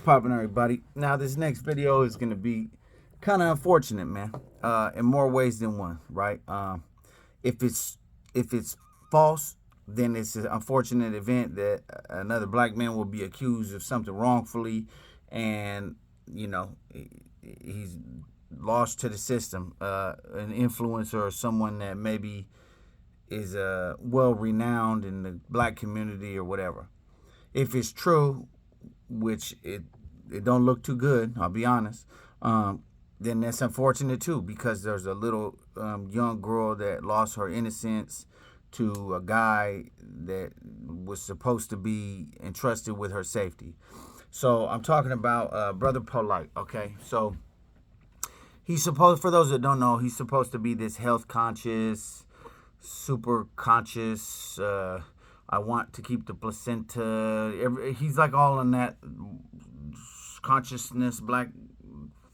Popping, everybody. Now this next video is going to be kind of unfortunate, man, in more ways than one, right? If it's if it's false, then it's an unfortunate event that another black man will be accused of something wrongfully, and he's lost to the system. An influencer or someone that maybe is well renowned in the black community or whatever. If it's true, which it don't look too good, I'll be honest, then that's unfortunate too, because there's a little young girl that lost her innocence to a guy that was supposed to be entrusted with her safety. So I'm talking about Brother Polite. Okay, so he's supposed, for those that don't know, he's supposed to be this health conscious, super conscious. I want to keep the placenta. He's like all in that consciousness, black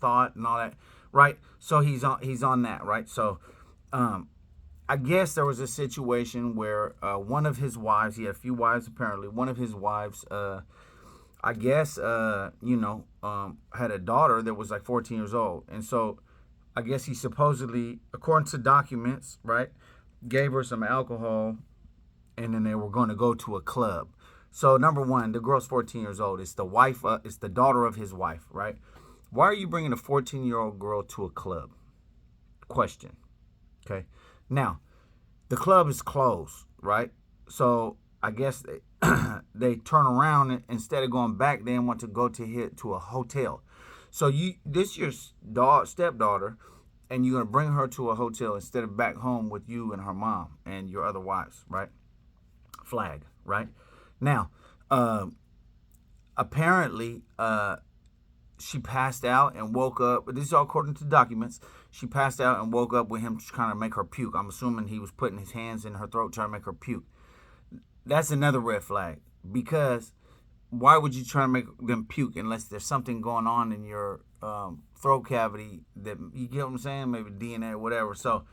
thought, and all that, right? So he's on that, right? So, I guess there was a situation where one of his wives, he had a few wives apparently. One of his wives, I guess, had a daughter that was like 14 years old, and so I guess he supposedly, according to documents, right, gave her some alcohol, and then they were going to go to a club. So number one, the girl's 14 years old. It's the wife. It's the daughter of his wife, right? Why are you bringing a 14-year-old girl to a club? Question. Okay. Now, the club is closed, right? So I guess they turn around, and instead of going back, they want to go to a hotel. So this your stepdaughter, and you're gonna bring her to a hotel instead of back home with you and her mom and your other wives, right? Flag, right? Now, apparently, she passed out and woke up. This is all according to documents. She passed out and woke up with him trying to make her puke. I'm assuming he was putting his hands in her throat trying to make her puke. That's another red flag, because why would you try to make them puke unless there's something going on in your throat cavity that, you get what I'm saying? Maybe DNA or whatever. So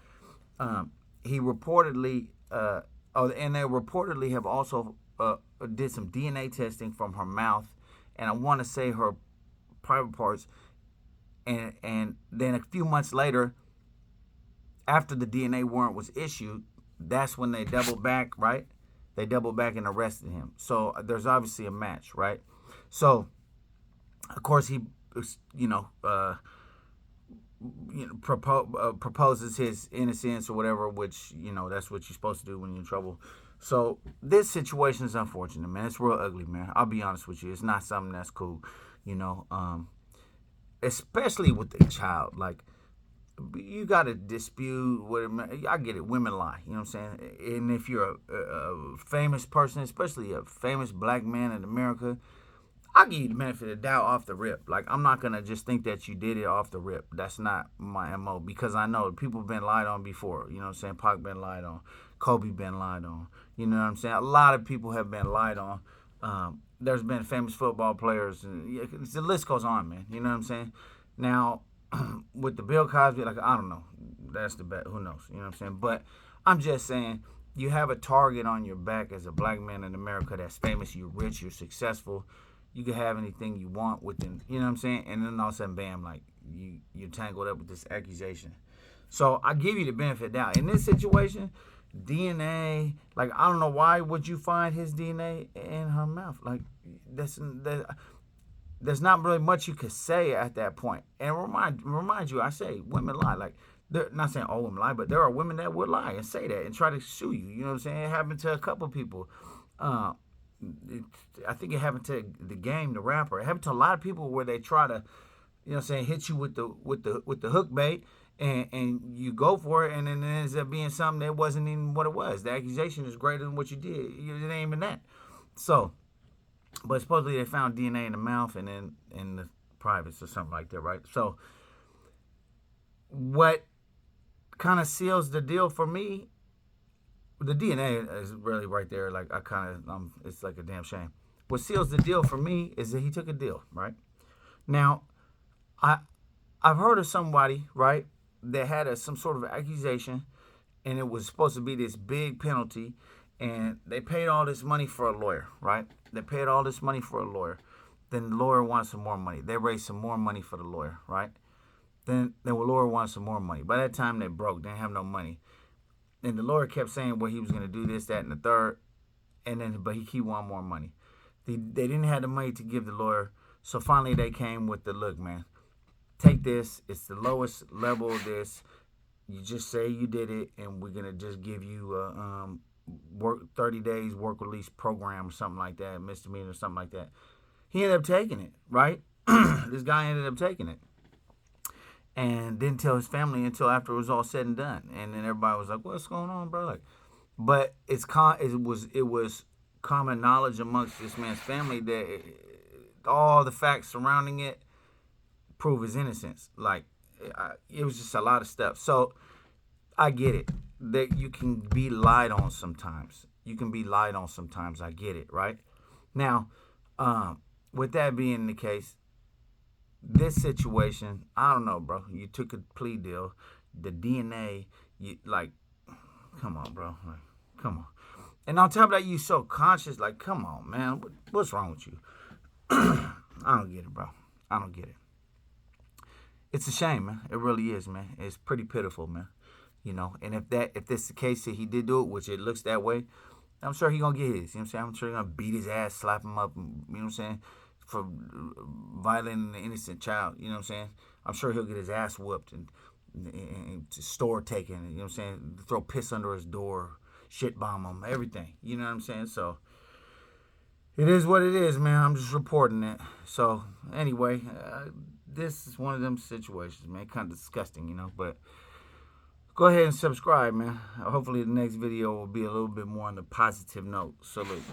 he reportedly, and they reportedly have also did some DNA testing from her mouth, and I want to say her private parts, and then a few months later, after the DNA warrant was issued, that's when they doubled back, right? They doubled back and arrested him. So there's obviously a match, right? So, of course, he, you know, uh, proposes his innocence or whatever, which, that's what you're supposed to do when you're in trouble. So this situation is unfortunate, man. It's real ugly, man. I'll be honest with you. It's not something that's cool, you know, especially with the child. Like, you got to dispute what I get it. Women lie, you know what I'm saying? And if you're a famous person, especially a famous black man in America, I'll give you the benefit of the doubt off the rip. Like, I'm not going to just think that you did it off the rip. That's not my MO, because I know people have been lied on before. You know what I'm saying? Pac been lied on. Kobe been lied on. You know what I'm saying? A lot of people have been lied on. There's been famous football players, and the list goes on, man. You know what I'm saying? Now, with the Bill Cosby, like, I don't know. That's the bet. Who knows? You know what I'm saying? But I'm just saying, you have a target on your back as a black man in America that's famous. You're rich. You're successful. You can have anything you want within, you know what I'm saying? And then all of a sudden, bam, like, you're tangled up with this accusation. So I give you the benefit of the doubt. In this situation, DNA, like, I don't know, why would you find his DNA in her mouth? Like, there's not really much you could say at that point. And remind you, I say women lie. Like, they're not saying all women lie, but there are women that would lie and say that and try to sue you. You know what I'm saying? It happened to a couple of people. Uh, I think it happened to the Game, the rapper. It happened to a lot of people where they try to, hit you with the hook bait, and you go for it, and then it ends up being something that wasn't even what it was. The accusation is greater than what you did. It ain't even that. So, but supposedly they found DNA in the mouth and then in the privates or something like that, right? So, what kind of seals the deal for me, the DNA is really right there. Like, it's like a damn shame. What seals the deal for me is that he took a deal, right? Now, I I've heard of somebody, right, that had some sort of accusation, and it was supposed to be this big penalty, and they paid all this money for a lawyer, right? They paid all this money for a lawyer, Then the lawyer wanted some more money. They raised some more money for the lawyer, right? Then the lawyer wanted some more money. By that time, they broke. They didn't have no money. And the lawyer kept saying, well, he was going to do this, that, and the third. But he wanted more money. They didn't have the money to give the lawyer. So finally, they came with the, look, man, take this. It's the lowest level of this. You just say you did it, and we're going to just give you a work 30 days work release program or something like that, misdemeanor or something like that. He ended up taking it, right? This guy ended up taking it. And didn't tell his family until after it was all said and done. And then everybody was like, "What's going on, bro?" Like, but it was common knowledge amongst this man's family that all the facts surrounding it prove his innocence. Like, it was just a lot of stuff. So I get it that you can be lied on sometimes. You can be lied on sometimes. I get it, right? Now, with that being the case, this situation, I don't know, bro. You took a plea deal, the DNA, you like, come on, bro. Like, come on. And on top of that, you so conscious, like, come on, man. What's wrong with you? I don't get it, bro. I don't get it. It's a shame, man. It really is, man. It's pretty pitiful, man. You know, and if that's the case that he did do it, which it looks that way, I'm sure he gonna get his. You know what I'm saying? I'm sure he gonna beat his ass, slap him up, you know what I'm saying, for violating an innocent child. You know what I'm saying? I'm sure he'll get his ass whooped and store taken. You know what I'm saying? Throw piss under his door, shit bomb him, everything. You know what I'm saying? So it is what it is, man. I'm just reporting it. So anyway, this is one of them situations, man. Kind of disgusting, you know, but. Go ahead and subscribe, man. Hopefully the next video will be a little bit more on the positive note. Salute.